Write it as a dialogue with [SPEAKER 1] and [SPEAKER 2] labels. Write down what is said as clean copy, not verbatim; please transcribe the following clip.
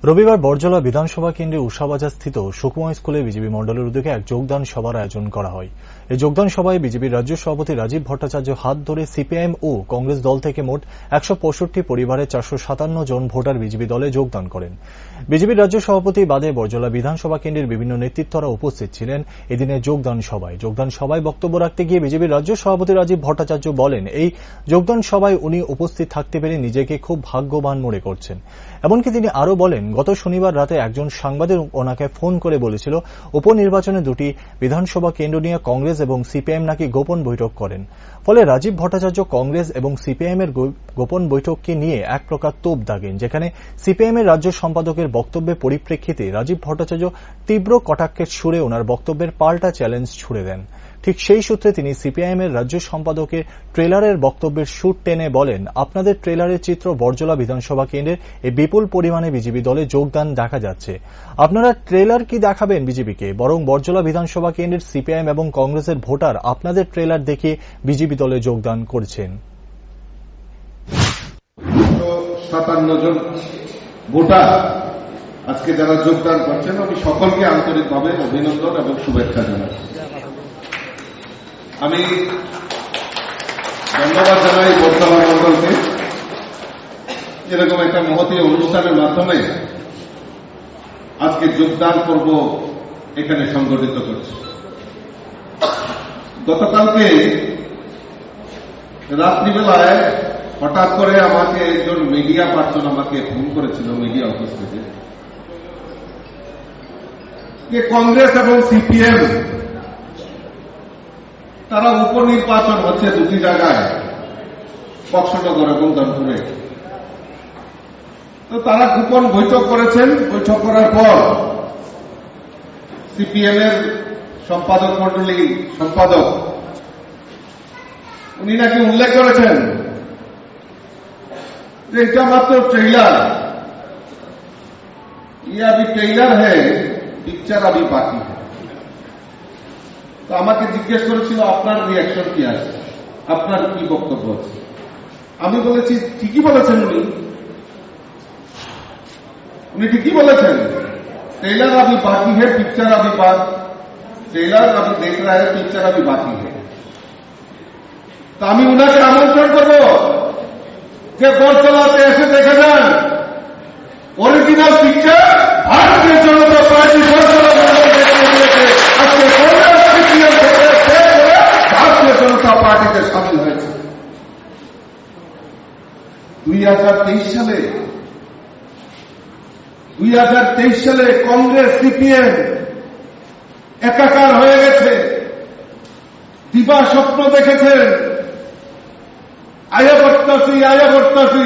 [SPEAKER 1] রবিবার বরজলা বিধানসভা কেন্দ্রে উষাবাজারস্থিত সুকুমা স্কুলে বিজেপি মণ্ডলের উদ্যোগে এক যোগদান সভার আয়োজন করা হয়। এই যোগদান সভায় বিজেপির রাজ্য সভাপতি রাজীব ভট্টাচার্য হাত ধরে সিপিআইএম ও কংগ্রেস দল থেকে মোট ১৬৫ পরিবারের ৪৫৭ জন ভোটার বিজেপি দলে যোগদান করেন। বিজেপির রাজ্য সভাপতি বাদে বরজলা বিধানসভা কেন্দ্রের বিভিন্ন নেতৃত্বরা উপস্থিত ছিলেন এদিনের যোগদান সভায় বক্তব্য রাখতে গিয়ে বিজেপির রাজ্য সভাপতি রাজীব ভট্টাচার্য বলেন, এই যোগদান সভায় উনি উপস্থিত থাকতে পেরে নিজেকে খুব ভাগ্যবান মনে করছেন। এমনকি তিনি আরও বলেন, গত শনিবার রাতে একজন সাংবাদিক ওনাকে ফোন করে বলেছিল উপনির্বাচনে দুটি বিধানসভা কেন্দ্র নিয়ে কংগ্রেস এবং সিপিআইএম নাকি গোপন বৈঠক করেন। ফলে রাজীব ভট্টাচার্য কংগ্রেস এবং সিপিআইএম এর গোপন বৈঠককে নিয়ে এক প্রকার তোপ দাগেন, যেখানে সিপিআইএম এর রাজ্য সম্পাদকের বক্তব্যের পরিপ্রেক্ষিতে রাজীব ভট্টাচার্য তীব্র কটাক্ষের সুরে ওনার বক্তব্যের পাল্টা চ্যালেঞ্জ ছুড়ে দেন। ঠিক সেই সূত্রে তিনি সিপিআইএম এর রাজ্য সম্পাদকের ট্রেলারের বক্তব্যের সুর টেনে বলেন, আপনাদের ট্রেলারের চিত্র বরজলা বিধানসভা কেন্দ্রের এই বিপুল পরিমাণে বিজেপি দলে যোগদান দেখা যাচ্ছে। আপনারা ট্রেলার কি দেখাবেন বিজেপিকে, বরং বরজলা বিধানসভা কেন্দ্রের সিপিআইএম এবং কংগ্রেসের ভোটার আপনাদের ট্রেলার দেখে বিজেপি দলে যোগদান করছেন।
[SPEAKER 2] 57 জন ভোটার আজকে যারা যোগদান করছেন, আমি সকলকে আন্তরিকভাবে অভিনন্দন এবং শুভেচ্ছা জানাই। আমি ধন্যবাদ জানাই বরজলা মণ্ডলকে এরকম একটা মহতী অনুষ্ঠানের মাধ্যমে আজকে যোগদান পর্ব এখানে সংগঠিত করছে। গতকালকে রাত্রিবেলায় হঠাৎ করে আমাকে একজন মিডিয়া পার্সন আমাকে ফোন করেছিল মিডিয়া অফিস থেকে, যে কংগ্রেস এবং সিপিএম তারা উপনির্বাচন হচ্ছে দুটি জায়গায়, বক্সনগর এবং ধনপুরে। তো তারা গোপন বৈঠক করেছেন। বৈঠক করার পর সিপিএম এর সম্পাদক মন্ডলী সম্পাদক উনি নাকি উল্লেখ করেছেন যে এটা মাত্র ট্রেইলার, ये अभी ट्रेलर है, पिक्चर अभी बाकी है। তো আমাকে জিজ্ঞেস করেছিল আপনার রিয়াকশন কি আছে, আপনার কি বক্তব্য আছে। আমি বলেছি ঠিকই বলেছেন উনি ঠিকই বলেছেন, ट्रेलर अभी बाकी है, पिक्चर अभी ट्रेलर अभी देख रहा है, पिक्चर अभी बाकी है। তো আমি উনাকে আমন্ত্রণ করব যে বরজলাতে এসে দেখে যান অরিজিনাল পিকচার। ভারতীয় জনতা পার্টি বরজলা আজকে ভারতীয় জনতা পার্টিতে সামিল হয়েছে। 2023 সালে কংগ্রেস সিপিএম একাকার হয়ে গেছে, দিবা স্বপ্ন দেখেছেন, আয়া বর্তাসি